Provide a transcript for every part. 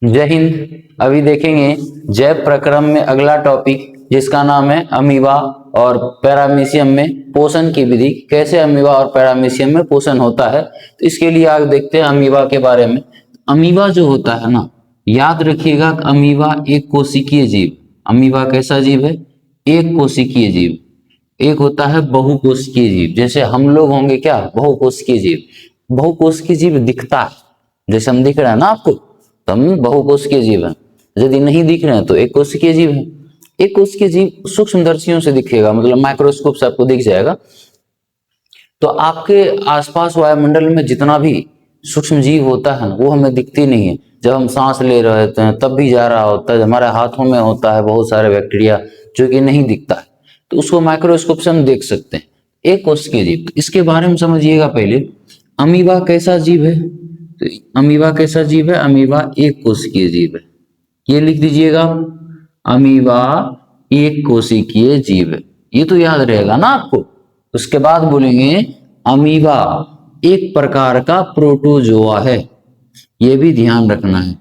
जय हिंद। अभी देखेंगे जैव प्रक्रम में अगला टॉपिक जिसका नाम है अमीबा और पैरामीशियम में पोषण की विधि। कैसे अमीबा और पैरामीशियम में पोषण होता है, तो इसके लिए आज देखते हैं अमीबा के बारे में। अमीबा जो होता है ना, याद रखिएगा अमीबा एक कोशिकीय जीव। अमीबा कैसा जीव है? एक कोशिकीय जीव। एक होता है बहुकोशिकीय जीव, जैसे हम लोग होंगे क्या, बहुकोशिकीय जीव। बहुकोशिकीय जीव दिखता है, जैसे हम दिख रहे हैं ना आपको, तो हम बहुकोशिकीय जीव हैं। यदि नहीं दिख रहे हैं तो एक कोशिकीय जीव है। एक कोशिकीय जीव सूक्ष्मदर्शियों से दिखेगा, मतलब माइक्रोस्कोप से आपको दिख जाएगा। तो आपके आसपास वायुमंडल में जितना भी सूक्ष्म जीव होता है वो हमें दिखती नहीं है। जब हम सांस ले रहे होते हैं तब भी जा रहा होता है, हमारे हाथों में होता है बहुत सारे बैक्टीरिया जो कि नहीं दिखता है, तो उसको माइक्रोस्कोप से हम देख सकते हैं। एक कोशिकीय जीव, तो इसके बारे में समझिएगा पहले। अमीबा कैसा जीव है? तो अमीबा कैसा जीव है? अमीबा एक कोशिकीय जीव है। ये लिख दीजिएगा, अमीबा एक कोशिकीय जीव है। ये तो याद रहेगा ना आपको। उसके बाद बोलेंगे अमीबा एक प्रकार का प्रोटोजोआ है। ये भी ध्यान रखना है,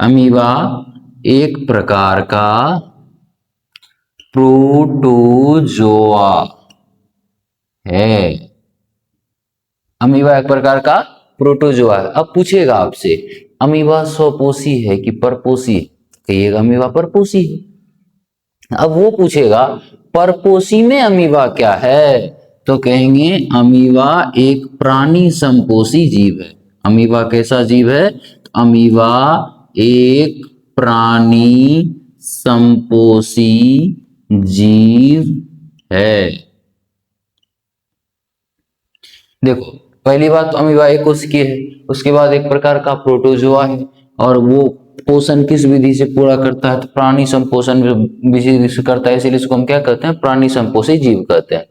अमीबा एक प्रकार का प्रोटोजोआ है। अमीबा एक प्रकार का प्रोटोजोआ है। अब पूछेगा आपसे अमीबा स्वपोषी है कि परपोषी है? कहिएगा अमीबा परपोषी है। अब वो पूछेगा परपोषी में अमीबा क्या है, तो कहेंगे अमीबा एक प्राणी संपोषी जीव है। अमीबा कैसा जीव है? तो अमीबा एक प्राणी संपोषी जीव है। देखो, पहली बात तो अमीबा एक कोशिकीय है, उसके बाद एक प्रकार का प्रोटोजोआ है, और वो पोषण किस विधि से पूरा करता है? तो प्राणी संपोषण विधि से करता है, इसीलिए इसको हम क्या कहते हैं? प्राणी संपोषी जीव कहते हैं।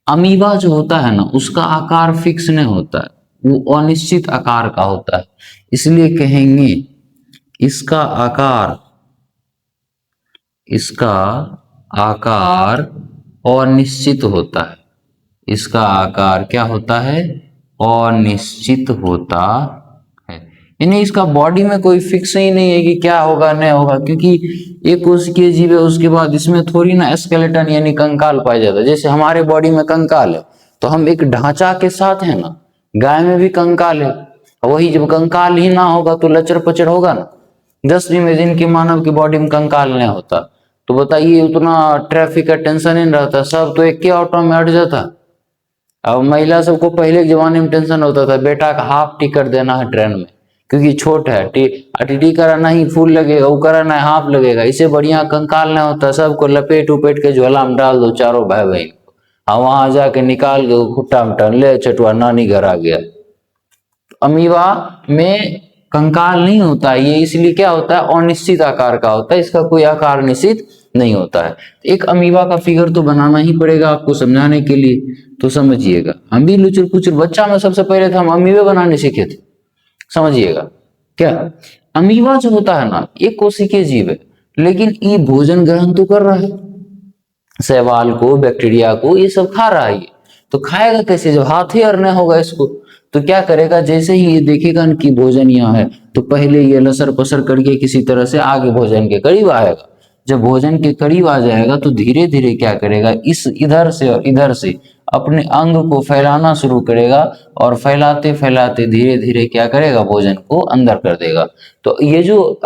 अमीबा जो होता है ना, उसका आकार फिक्स नहीं होता है, वो अनिश्चित आकार का होता है, इसलिए कहेंगे इसका आकार अनिश्चित होता है। इसका आकार क्या होता है? अनिश्चित होता है। यानी इसका बॉडी में कोई फिक्स ही नहीं है कि क्या होगा नहीं होगा, क्योंकि एक कोशिकीय जीव है, उसके बाद इसमें थोड़ी ना स्केलेटन यानी कंकाल पाया जाता है। जैसे हमारे बॉडी में कंकाल है तो हम एक ढांचा के साथ है ना, गाय में भी कंकाल है। वही जब कंकाल ही ना होगा तो लचर पचर होगा ना। 10 दिन की मानव की बॉडी में कंकाल नहीं होता, तो बताइए उतना ट्रैफिक का टेंशन नहीं रहता, सब तो एक ही ऑटो में अट जाता। अब महिला सबको पहले के जमाने में टेंशन होता था, बेटा का हाफ टिकट देना है ट्रेन में क्योंकि छोट है, टीटी कराना ही फुल लगेगा, वो कराना है हाफ लगेगा। इससे बढ़िया कंकाल नहीं होता, सबको लपेट उपेट के झोला में डाल दो चारों भाई बहन को, और वहां जाके निकाल के खुट्टा में टन ले चटुआ नानी घर आ गया। अमीबा में कंकाल नहीं होता, ये इसलिए क्या होता है? अनिश्चित आकार का होता है, इसका कोई आकार निश्चित नहीं होता है। एक अमीबा का फिगर तो बनाना ही पड़ेगा आपको समझाने के लिए, तो समझिएगा। हम भी लुचुर पुचुर बच्चा में सबसे पहले तो हम अमीबे बनाने सीखे थे, समझिएगा। क्या अमीबा जो होता है ना, एक कोशिकीय जीव है, लेकिन ये भोजन ग्रहण तो कर रहा है, शैवाल को, बैक्टीरिया को, ये सब खा रहा है। तो खाएगा कैसे जब हाथ ही अरने होगा इसको? तो क्या करेगा, जैसे ही ये देखेगा कि भोजन यहाँ है तो पहले ये लसर पसर करके किसी तरह से आगे भोजन के करीब आएगा। जब भोजन के करीब आ जाएगा तो धीरे धीरे क्या करेगा, इस इधर से और इधर से अपने अंग को फैलाना शुरू करेगा, और फैलाते फैलाते धीरे धीरे क्या करेगा, भोजन को अंदर कर देगा। तो ये जो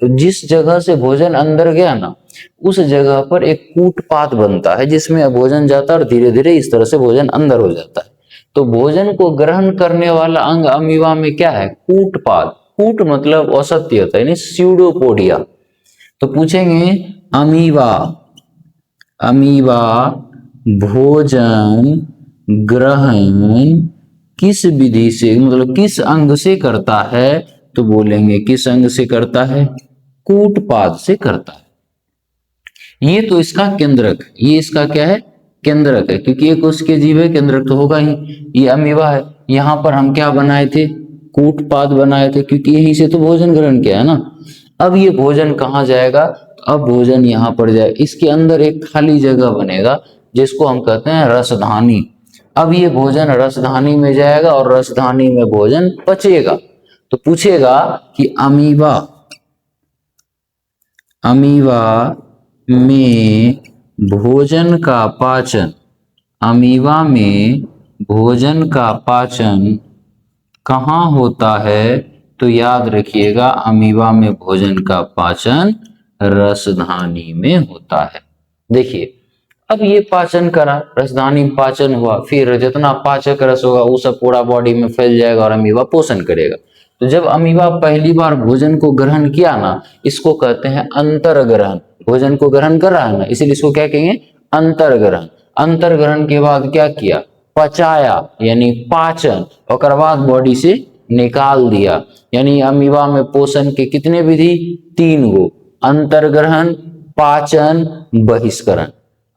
जिस जगह से भोजन अंदर गया ना, उस जगह पर एक कूटपाद बनता है जिसमें भोजन जाता है और धीरे धीरे इस तरह से भोजन अंदर हो जाता है। तो भोजन को ग्रहण करने वाला अंग अमीबा में क्या है? कूटपाद। कूट मतलब असत्य होता है, यानी स्यूडोपोडिया। तो पूछेंगे अमीबा भोजन ग्रहण किस विधि से, मतलब किस अंग से करता है? तो बोलेंगे किस अंग से करता है? कूटपाद से करता है। ये तो इसका केंद्रक, ये इसका क्या है? केंद्रक है, क्योंकि एक उसके जीव है, केंद्रक तो होगा ही। ये अमीबा है, यहां पर हम क्या बनाए थे? कूटपाद बनाए थे, क्योंकि यहीं से तो भोजन ग्रहण किया है ना। अब ये भोजन कहाँ जाएगा? अब भोजन यहाँ पर जाए, इसके अंदर एक खाली जगह बनेगा जिसको हम कहते हैं रसधानी। अब ये भोजन रसधानी में जाएगा और रसधानी में भोजन पचेगा। तो पूछेगा कि अमीबा अमीबा में भोजन का पाचन, अमीबा में भोजन का पाचन कहाँ होता है? तो याद रखिएगा, अमीबा में भोजन का पाचन रसधानी में होता है। देखिए, अब ये पाचन करा, रसधानी में पाचन हुआ, फिर जितना पाचक रस होगा वो सब पूरा बॉडी में फैल जाएगा और अमीबा पोषण करेगा। तो जब अमीबा पहली बार भोजन को ग्रहण किया ना, इसको कहते हैं अंतर्ग्रहण। भोजन को ग्रहण कर रहा है ना, इसीलिए इसको क्या कहेंगे? अंतर्ग्रहण। अंतर्ग्रहण के बाद क्या किया? पचाया यानी पाचन, और बाद बॉडी से निकाल दिया। यानी अमीबा में पोषण के कितने विधि? 3 गो, अंतर्ग्रहण, पाचन, बहिष्करण।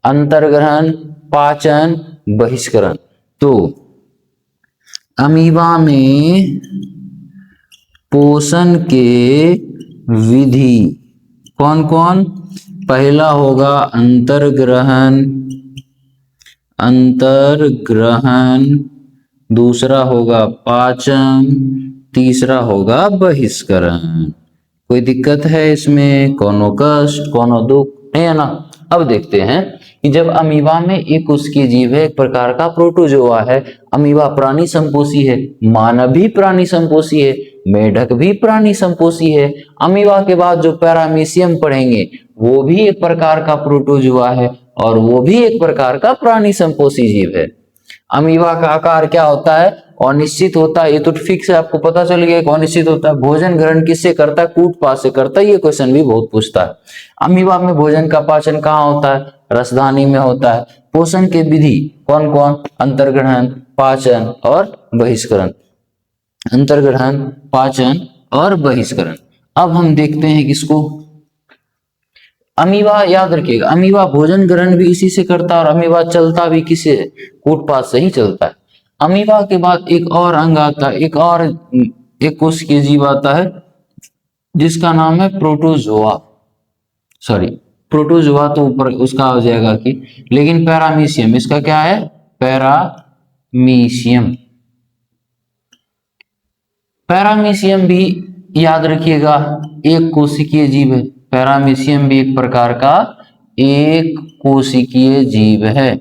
अंतर्ग्रहण, पाचन, बहिष्करण। तो अमीबा में पोषण के विधि कौन कौन? पहला होगा अंतर्ग्रहण, अंतर्ग्रहण, दूसरा होगा पाचन, तीसरा होगा बहिष्करण। कोई दिक्कत है इसमें? कोनो कष्ट, कोनो दुख नहीं है ना? अब देखते हैं कि जब अमीबा में एक कोशिकीय जीव है, एक प्रकार का प्रोटोजोआ है। अमीबा प्राणी संपोषी है, मानव भी प्राणी संपोषी है, मेढक भी प्राणी संपोषी है। अमीबा के बाद जो पैरामीशियम पढ़ेंगे वो भी एक प्रकार का प्रोटोजोआ है और वो भी एक प्रकार का प्राणी संपोषी जीव है। अमीबा का आकार क्या होता है? अनिश्चित होता है। ये तो फिक्स है, आपको पता चल गया कि अनिश्चित होता है। भोजन ग्रहण किससे करता है? कूटपाद से करता है। ये क्वेश्चन भी बहुत पूछता है। अमीबा में भोजन का पाचन कहाँ होता है? रसधानी में होता है। पोषण के विधि कौन कौन? अंतर्ग्रहण, पाचन और बहिष्करण। अंतर्ग्रहण, पाचन और बहिष्करण। अब हम देखते हैं किसको? अमीबा, याद रखिएगा, अमीबा भोजन ग्रहण भी इसी से करता है और अमीबा चलता भी किससे? कूटपाद से ही चलता है। अमीबा के बाद एक और अंग आता है, एक कोशिकीय जीव आता है जिसका नाम है प्रोटोजोआ। सॉरी, प्रोटोजोआ तो ऊपर उसका हो जाएगा कि, लेकिन पैरामीशियम, इसका क्या है? पैरामीशियम। पैरामीशियम भी याद रखिएगा एक कोशिकीय जीव है। पैरामीशियम भी एक प्रकार का एक कोशिकीय जीव है।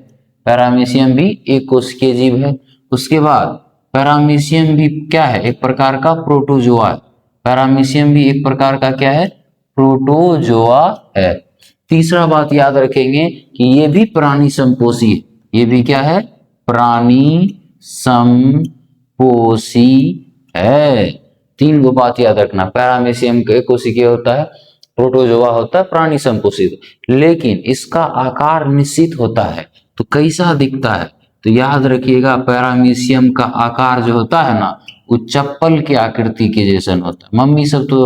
पैरामीशियम भी एक कोशिकीय जीव है। उसके बाद पैरामीशियम भी क्या है? एक प्रकार का प्रोटोजोआ। पैरामीशियम भी एक प्रकार का क्या है? प्रोटोजोआ है। तीसरा बात याद रखेंगे कि ये भी प्राणी संपोषी है। ये भी क्या है? प्राणी संपोषी है। 3 गो बात याद रखना। पैरामीशियम के कोशिकीय होता है, प्रोटोजोआ होता है, प्राणी संपोषित। लेकिन इसका आकार निश्चित होता है। तो कैसा दिखता है? तो याद रखिएगा, पैरामीशियम का आकार जो होता है ना, वो चप्पल की आकृति के जैसा होता है। मम्मी सब तो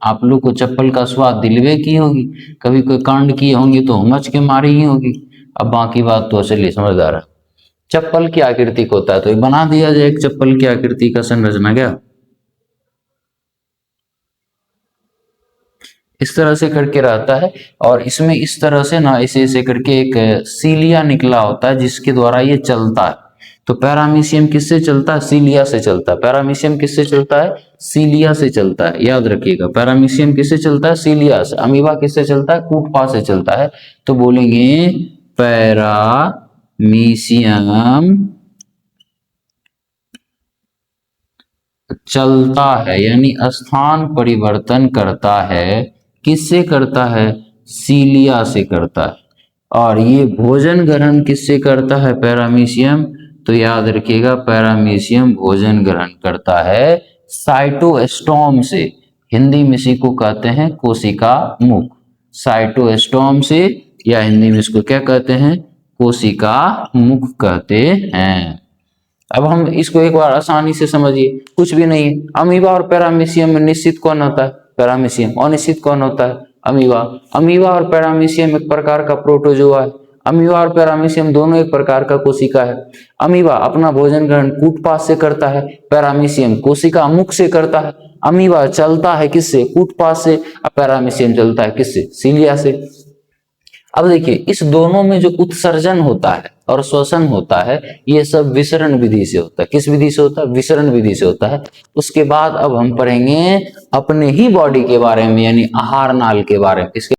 आप लोग को चप्पल का स्वाद दिलवे की होगी, कभी कोई कांड किए होंगे तो मच के मारी ही होगी। अब बाकी बात तो चलिए समझदार है। चप्पल की आकृति का होता है, तो एक बना दिया जाए एक चप्पल की आकृति का संरचना। क्या इस तरह से करके रहता है और इसमें इस तरह से ना ऐसे ऐसे करके एक सीलिया निकला होता है जिसके द्वारा ये चलता है। तो पैरामीशियम किससे चलता है? सीलिया से चलता है। पैरामीशियम किससे चलता है? सीलिया से चलता है। याद रखिएगा, पैरामीशियम किससे चलता है? सीलिया से। अमीबा किससे चलता है? कूटपाद से चलता है। तो बोलेंगे पैरामीशियम चलता है, यानी स्थान परिवर्तन करता है। किससे करता है? सीलिया से करता है। और ये भोजन ग्रहण किससे करता है? पैरामीशियम। तो याद रखिएगा, पैरामीशियम भोजन ग्रहण करता है साइटोस्टोम से। हिंदी में इसी को कहते हैं कोशिका मुख। साइटोस्टोम से, या हिंदी में इसको क्या कहते हैं? कोशिका मुख कहते हैं। अब हम इसको एक बार आसानी से समझिए, कुछ भी नहीं है। अमीबा और पैरामीशियम में निश्चित कौन होता है? पैरामीशियम। अनिश्चित कौन होता है? अमीबा। अमीबा और पैरामीशियम एक प्रकार का प्रोटोजोआ है। अमीबा और पैरामीशियम दोनों एक प्रकार का कोशिका है। अमीबा अपना भोजन ग्रहण कूटपाद से करता है, पैरामीशियम कोशिका मुख से करता है। अमीबा चलता है किससे? कूटपाद से। पैरामीशियम चलता है किससे? सीलिया से। अब देखिए, इस दोनों में जो उत्सर्जन होता है और श्वसन होता है, ये सब विसरण विधि से होता है। किस विधि से होता है? विसरण विधि से होता है। उसके बाद अब हम पढ़ेंगे अपने ही बॉडी के बारे में, यानी आहार नाल के बारे में। इसके